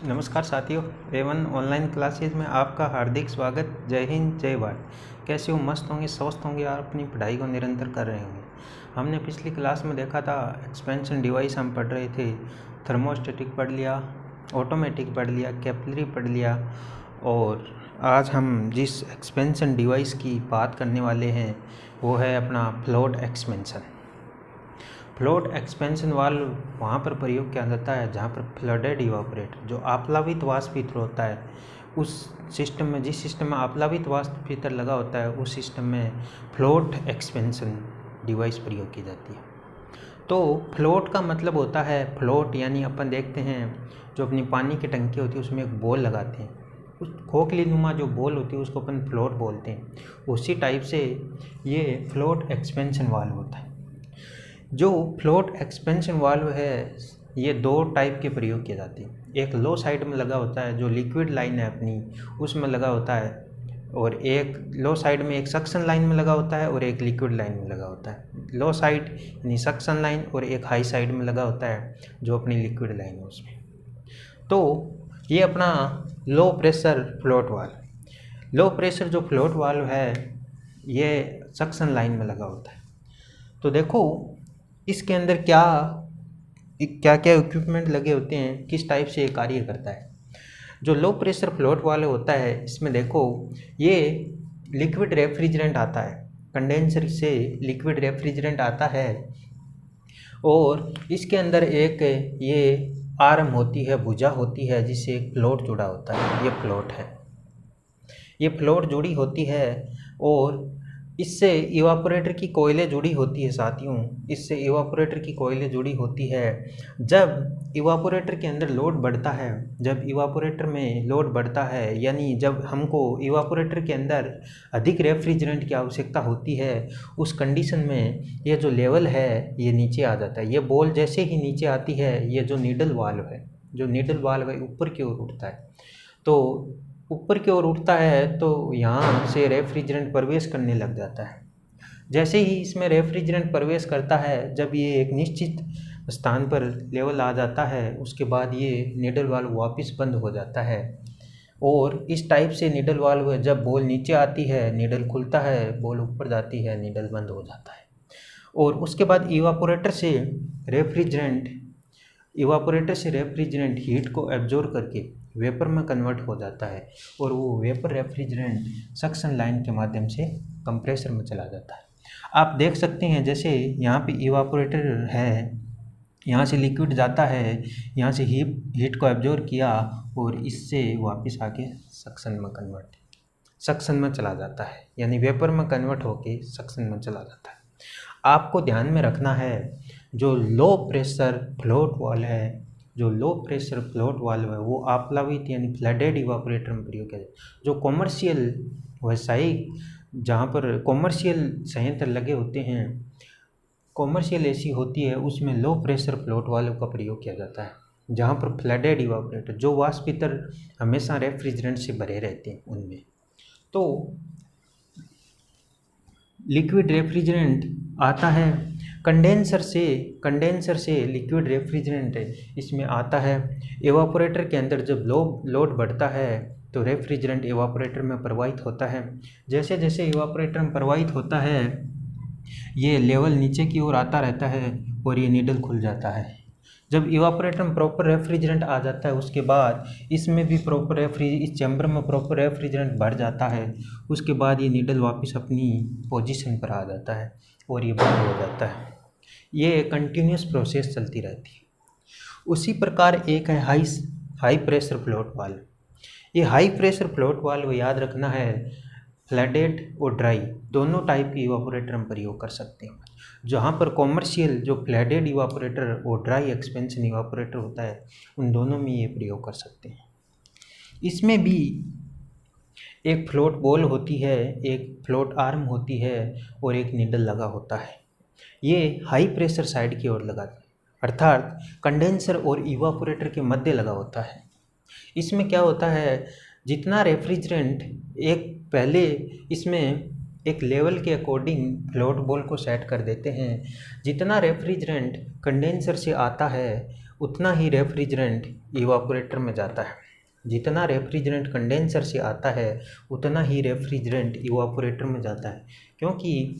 नमस्कार साथियों, A1 online classes में आपका हार्दिक स्वागत। जय हिंद, जय भारत। कैसे हो? मस्त होंगे, स्वस्थ होंगे और अपनी पढ़ाई को निरंतर कर रहे होंगे। हमने पिछली क्लास में देखा था एक्सपेंशन डिवाइस हम पढ़ रहे थे। थर्मोस्टेटिक पढ़ लिया, ऑटोमेटिक पढ़ लिया, कैपिलरी पढ़ लिया। और आज हम जिस एक्सपेंशन डिवाइस की बात करने वाले हैं वो है अपना float expansion. Float expansion valve वहाँ पर प्रयोग किया जाता है जहाँ पर फ्लडेड इवापोरेटर, जो आप्लावित वाष्पित्र होता है, उस सिस्टम में, जिस सिस्टम में आप्लावित वाष्पित्र लगा होता है उस सिस्टम में फ्लोट एक्सपेंशन डिवाइस प्रयोग की जाती है। तो फ्लोट का मतलब होता है, फ्लोट यानी अपन देखते हैं जो अपनी पानी की टंकी होती है उसमें एक बॉल लगाते हैं, उस खोखली नुमा जो बॉल होती है उसको अपन फ्लोट बोलते हैं। उसी टाइप से ये फ्लोट एक्सपेंशन वाल्व होता है। जो फ्लोट एक्सपेंशन वाल्व है ये दो टाइप के प्रयोग किए जाते हैं। एक लो साइड में लगा होता है, जो लिक्विड लाइन है अपनी उसमें लगा होता है, और एक लो साइड में एक सक्शन लाइन में लगा होता है और एक लिक्विड लाइन में लगा होता है। लो साइड यानी सक्शन लाइन और एक हाई साइड में लगा होता है जो अपनी लिक्विड लाइन है उसमें। तो ये अपना low pressure float valve. Low pressure जो फ्लोट वाल्व है ये सक्शन लाइन में लगा होता है। तो देखो इसके अंदर क्या क्या इक्विपमेंट लगे होते हैं, किस टाइप से ये कार्य करता है। जो लो प्रेशर फ्लोट वाले होता है इसमें देखो ये लिक्विड रेफ्रिजरेंट आता है, कंडेंसर से लिक्विड रेफ्रिजरेंट आता है और इसके अंदर एक ये आर्म होती है, भुजा होती है जिससे एक फ्लोट जुड़ा होता है। ये फ्लोट है, ये फ्लोट जुड़ी होती है और इससे इवापोरेटर की कोयलें जुड़ी होती है साथियों। इससे इवापोरेटर की कोयलें जुड़ी होती है। जब इवापोरेटर के अंदर लोड बढ़ता है, जब इवापोरेटर में लोड बढ़ता है यानी जब हमको इवापोरेटर के अंदर अधिक रेफ्रिजरेंट की आवश्यकता होती है, उस कंडीशन में ये जो लेवल है ये नीचे आ जाता है। ये बॉल जैसे ही नीचे आती है, ये जो नीडल वाल्व है, जो नीडल वाल्व है ऊपर की ओर उठता है। तो ऊपर की ओर उठता है तो यहाँ से रेफ्रिजरेंट प्रवेश करने लग जाता है। जैसे ही इसमें रेफ्रिजरेंट प्रवेश करता है, जब ये एक निश्चित स्थान पर लेवल आ जाता है, उसके बाद ये नीडल वाल्व वापस बंद हो जाता है। और इस टाइप से नीडल वाल्व जब बॉल नीचे आती है नीडल खुलता है, बॉल ऊपर जाती है नीडल बंद हो जाता है। और उसके बाद इवापोरेटर से रेफ्रिजरेंट हीट को एब्जॉर्ब करके वेपर में कन्वर्ट हो जाता है और वो वेपर रेफ्रिजरेंट सक्शन लाइन के माध्यम से कंप्रेसर में चला जाता है। आप देख सकते हैं जैसे यहाँ पे इवापोरेटर है, यहाँ से लिक्विड जाता है, यहाँ से हीट को एब्जॉर्ब किया और इससे वापस आके सक्शन में चला जाता है, यानी वेपर में कन्वर्ट होके सक्शन में चला जाता है। आपको ध्यान में रखना है जो लो प्रेशर फ्लोट वाल्व है, जो लो प्रेशर फ्लोट वाल्व है वो आप्लावित यानी फ्लडेड इवापोरेटर में प्रयोग किया जाता है। जो कॉमर्शियल व्यावसायिक, जहाँ पर कॉमर्शियल संयंत्र लगे होते हैं, कॉमर्शियल एसी होती है, उसमें लो प्रेशर फ्लोट वाल्व का प्रयोग किया जाता है। जहाँ पर फ्लडेड इवापोरेटर, जो वाष्पित्र हमेशा रेफ्रिजरेंट से भरे रहते हैं उनमें। तो लिक्विड रेफ्रिजरेंट आता है कंडेंसर से लिक्विड रेफ्रिजरेंट इसमें आता है। एवापोरेटर के अंदर जब लोड बढ़ता है तो रेफ्रिजरेंट एवापोरेटर में प्रवाहित होता है। जैसे जैसे एवापोरेटर में प्रवाहित होता है ये लेवल नीचे की ओर आता रहता है और ये नीडल खुल जाता है। जब इवापोरेटर में प्रॉपर रेफ्रिजरेंट आ जाता है उसके बाद इसमें भी इस चैम्बर में प्रॉपर रेफ्रिजरेंट भर जाता है। उसके बाद ये नीडल वापस अपनी पोजीशन पर आ जाता है और ये बंद हो जाता है। ये कंटिन्यूस प्रोसेस चलती रहती है। उसी प्रकार एक है हाई प्रेशर फ्लोट वाल्व। ये हाई प्रेशर फ्लोट वाल्व याद रखना है, फ्लडेड और ड्राई दोनों टाइप के इवापोरेटर हम प्रयोग कर सकते हैं। जहाँ पर कॉमर्शियल जो फ्लडेड इवापोरेटर और ड्राई एक्सपेंशन इवापोरेटर होता है उन दोनों में ये प्रयोग कर सकते हैं। इसमें भी एक फ्लोट बॉल होती है, एक फ्लोट आर्म होती है और एक नीडल लगा होता है। ये हाई प्रेशर साइड की ओर लगा, अर्थात कंडेंसर और इवापोरेटर के मध्य लगा होता है। इसमें क्या होता है, जितना रेफ्रिजरेंट पहले इसमें एक लेवल के अकॉर्डिंग फ्लोट बॉल को सेट कर देते हैं। जितना रेफ्रिजरेंट कंडेंसर से आता है उतना ही रेफ्रिजरेंट इवापोरेटर में जाता है। जितना रेफ्रिजरेंट कंडेंसर से आता है उतना ही रेफ्रिजरेंट इवापोरेटर में जाता है, क्योंकि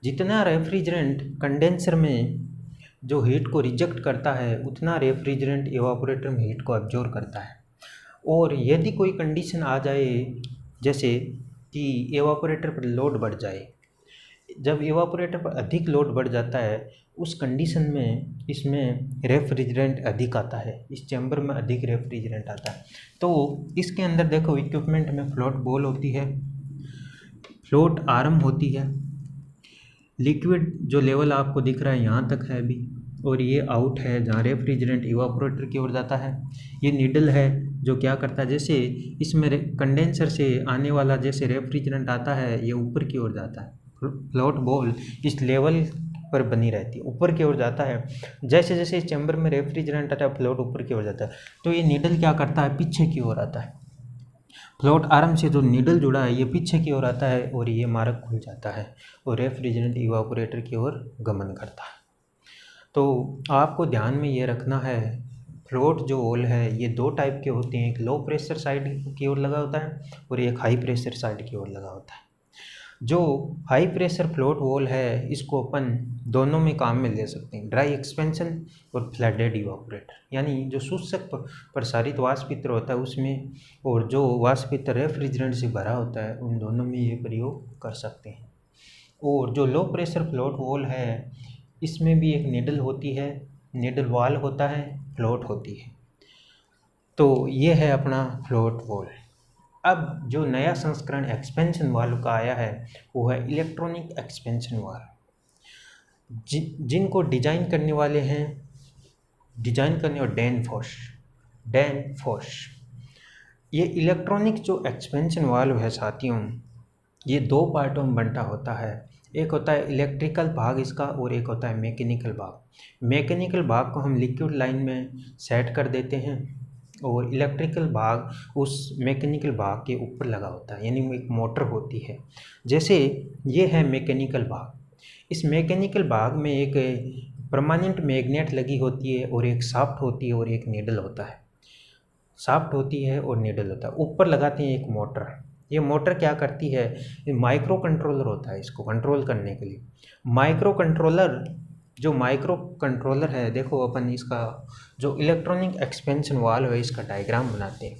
जितना रेफ्रिजरेंट कंडेंसर में जो हीट को रिजेक्ट करता है उतना रेफ्रिजरेंट इवापोरेटर में हीट को एब्जॉर्ब करता है। और यदि कोई कंडीशन आ जाए जैसे कि इवापोरेटर पर लोड बढ़ जाए, जब इवापोरेटर पर अधिक लोड बढ़ जाता है उस कंडीशन में इसमें रेफ्रिजरेंट अधिक आता है, इस चैम्बर में अधिक रेफ्रिजरेंट आता है। तो इसके अंदर देखो इक्विपमेंट में फ्लोट बॉल होती है, फ्लोट आर्म होती है, लिक्विड जो लेवल आपको दिख रहा है यहाँ तक है अभी, और ये आउट है जहाँ रेफ्रिजरेंट इवापोरेटर की ओर जाता है। ये नीडल है जो क्या करता है, जैसे इसमें कंडेंसर से आने वाला जैसे रेफ्रिजरेंट आता है ये ऊपर की ओर जाता है। फ्लोट बॉल इस लेवल पर बनी रहती है, ऊपर की ओर जाता है। जैसे जैसे इस चैम्बर में रेफ्रिजरेंट आता है फ्लोट ऊपर की ओर जाता है, तो ये नीडल क्या करता है, पीछे की ओर आता है। फ्लोट आर्म से जो नीडल जुड़ा है ये पीछे की ओर आता है और ये मार्ग खुल जाता है और रेफ्रिजरेंट इवापोरेटर की ओर गमन करता है। तो आपको ध्यान में ये रखना है, फ्लोट जो वॉल है ये दो टाइप के होते हैं, एक लो प्रेशर साइड की ओर लगा होता है और एक हाई प्रेशर साइड की ओर लगा होता है। जो हाई प्रेशर फ्लोट वॉल है इसको अपन दोनों में काम में ले सकते हैं, ड्राई एक्सपेंशन और फ्लडेड इवापोरेटर, यानी जो शुष्क प्रसारित वाष्पित्र होता है उसमें और जो वाष्पित्र रेफ्रिजरेंट से भरा होता है उन दोनों में ये प्रयोग कर सकते हैं। और जो लो प्रेशर फ्लोट वॉल है इसमें भी एक नीडल होती है, नीडल वाल होता है, फ्लोट होती है। तो ये है अपना फ्लोट वॉल। अब जो नया संस्करण एक्सपेंशन वाल्व का आया है वो है इलेक्ट्रॉनिक एक्सपेंशन वाल्व। जिनको डिजाइन करने वाले हैं, डिजाइन करने और डैन फॉश। ये इलेक्ट्रॉनिक जो एक्सपेंशन वाल्व है साथियों, ये दो पार्टों में बंटा होता है। एक होता है इलेक्ट्रिकल भाग इसका और एक होता है मैकेनिकल भाग। मैकेनिकल भाग को हम लिक्विड लाइन में सेट कर देते हैं और इलेक्ट्रिकल भाग उस मैकेनिकल भाग के ऊपर लगा होता है, यानी वो एक मोटर होती है। जैसे ये है मैकेनिकल भाग, इस मैकेनिकल भाग में एक परमानेंट मैग्नेट लगी होती है और एक शाफ्ट होती है और एक नीडल होता है। शाफ्ट होती है और नीडल होता है, ऊपर लगाते हैं एक मोटर। ये मोटर क्या करती है, माइक्रो कंट्रोलर होता है इसको कंट्रोल करने के लिए। माइक्रो कंट्रोलर है, देखो अपन इसका जो इलेक्ट्रॉनिक एक्सपेंशन वाल्व है इसका डायग्राम बनाते हैं।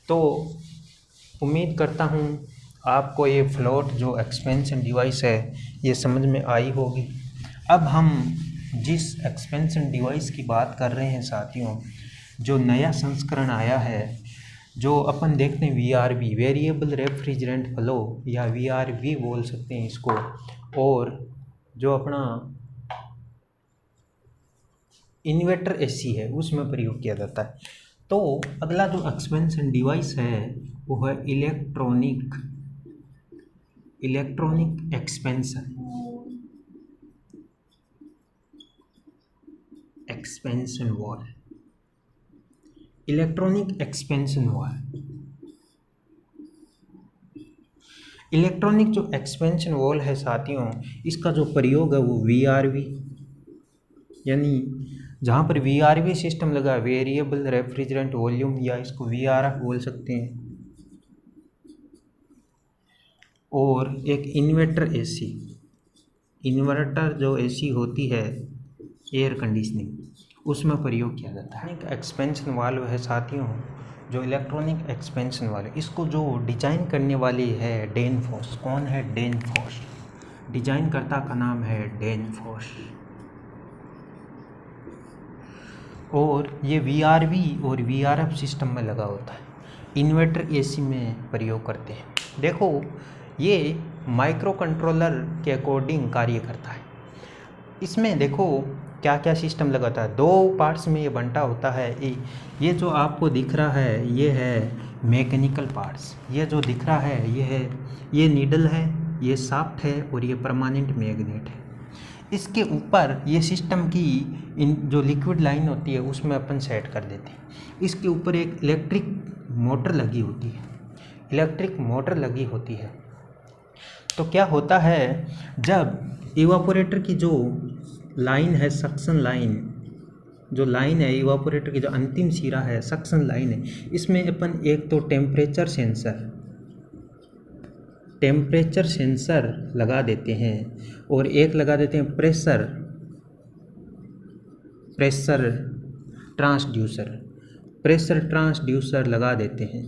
तो उम्मीद करता हूँ आपको ये फ्लोट जो एक्सपेंशन डिवाइस है ये समझ में आई होगी। अब हम जिस एक्सपेंशन डिवाइस की बात कर रहे हैं साथियों, जो नया संस्करण आया है, जो अपन देखते हैं VRV, वेरिएबल रेफ्रिजरेंट फ्लो, या VRV बोल सकते हैं इसको, और जो अपना इन्वर्टर AC है उसमें प्रयोग किया जाता है। तो अगला जो एक्सपेंशन डिवाइस है वो है electronic expansion valve. Electronic expansion valve, electronic जो एक्सपेंशन वॉल है साथियों, इसका जो प्रयोग है वो VRV, यानी जहाँ पर VRV सिस्टम लगा, वेरिएबल रेफ्रिजरेंट वॉल्यूम, या इसको VRF बोल सकते हैं, और एक इन्वर्टर जो AC होती है एयर कंडीशनिंग, उसमें प्रयोग किया जाता है। एक एक्सपेंशन वाल्व है साथियों, जो इलेक्ट्रॉनिक एक्सपेंशन वाल्व, इसको जो डिजाइन करने वाली है डैन फॉश। कौन है? डैन फॉश। डिजाइन कर्ता का नाम है डैन फॉश। और ये VRV और VRF सिस्टम में लगा होता है, इन्वर्टर AC में प्रयोग करते हैं। देखो ये माइक्रो कंट्रोलर के अकॉर्डिंग कार्य करता है। इसमें देखो क्या क्या सिस्टम लगाता है, दो पार्ट्स में ये बंटा होता है। ये जो आपको दिख रहा है ये है मैकेनिकल पार्ट्स, ये जो दिख रहा है ये नीडल है, ये शाफ्ट है और ये परमानेंट मैग्नेट है। इसके ऊपर ये सिस्टम की जो लिक्विड लाइन होती है उसमें अपन सेट कर देते हैं। इसके ऊपर एक इलेक्ट्रिक मोटर लगी होती है। तो क्या होता है, जब इवापोरेटर की जो लाइन है सक्शन लाइन, जो लाइन है इवापोरेटर की जो अंतिम सिरा है सक्शन लाइन है, इसमें अपन एक तो टेम्परेचर सेंसर लगा देते हैं और एक लगा देते हैं प्रेशर ट्रांसड्यूसर लगा देते हैं।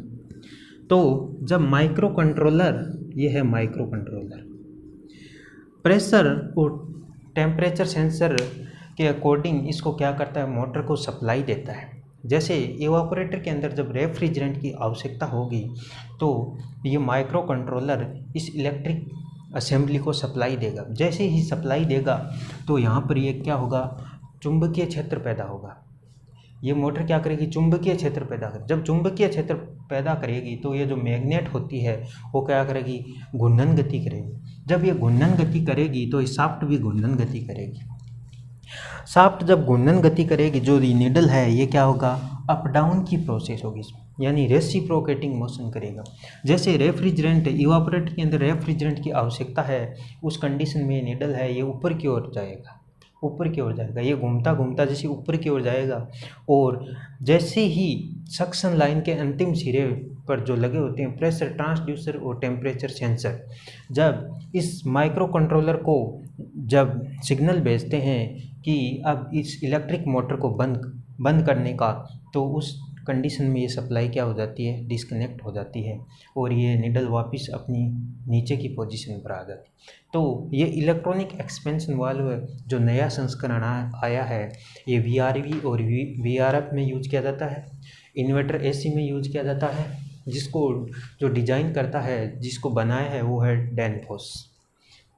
तो जब माइक्रो कंट्रोलर, ये है माइक्रो कंट्रोलर, प्रेशर और टेम्परेचर सेंसर के अकॉर्डिंग इसको क्या करता है, मोटर को सप्लाई देता है। जैसे इवापोरेटर के अंदर जब रेफ्रिजरेंट की आवश्यकता होगी तो ये माइक्रो कंट्रोलर इस इलेक्ट्रिक असेंबली को सप्लाई देगा। जैसे ही सप्लाई देगा तो यहाँ पर ये क्या होगा, चुंबकीय क्षेत्र पैदा होगा। ये मोटर क्या करेगी, चुंबकीय क्षेत्र पैदा करेगी। जब चुंबकीय क्षेत्र पैदा करेगी तो ये जो मैग्नेट होती है वो क्या करेगी, घूर्णन गति करेगी। जब ये घूर्णन गति करेगी तो ये शाफ्ट भी घूर्णन गति करेगी। शाफ्ट जब घूर्णन गति करेगी, जो नीडल है ये क्या होगा, अप डाउन की प्रोसेस होगी, यानी रेसिप्रोकेटिंग मोशन करेगा। जैसे रेफ्रिजरेंट, इवापोरेटर के अंदर रेफ्रिजरेंट की आवश्यकता है, उस कंडीशन में नीडल है ये ऊपर की ओर जाएगा, ये घूमता घूमता जैसे ऊपर की ओर जाएगा। और जैसे ही सक्शन लाइन के अंतिम सिरे पर जो लगे होते हैं प्रेशर ट्रांसड्यूसर और टेम्परेचर सेंसर, जब इस माइक्रो कंट्रोलर को जब सिग्नल भेजते हैं कि अब इस इलेक्ट्रिक मोटर को बंद करने का, तो उस कंडीशन में ये सप्लाई क्या हो जाती है, डिस्कनेक्ट हो जाती है और ये नीडल वापस अपनी नीचे की पोजीशन पर आ जाती है। तो ये इलेक्ट्रॉनिक एक्सपेंशन वाल्व जो नया संस्करण आया है, ये VRV और VRF में यूज किया जाता है, इन्वर्टर AC में यूज किया जाता है। जिसको जो डिज़ाइन करता है, जिसको बनाया है वो है डैनफोस।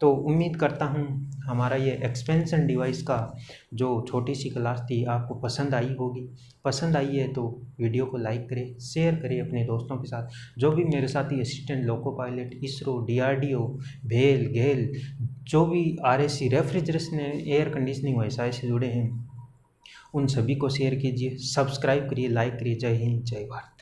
तो उम्मीद करता हूँ हमारा ये एक्सपेंशन डिवाइस का जो छोटी सी क्लास थी आपको पसंद आई होगी। पसंद आई है तो वीडियो को लाइक करें, शेयर करें अपने दोस्तों के साथ। जो भी मेरे साथी assistant loco pilot, ISRO, DRDO, भेल, गेल, जो भी RSC रेफ्रिजरेशन एयर कंडीशनिंग व्यवसाय से जुड़े हैं, उन सभी को शेयर कीजिए, सब्सक्राइब करिए, लाइक करिए। जय हिंद, जय भारत।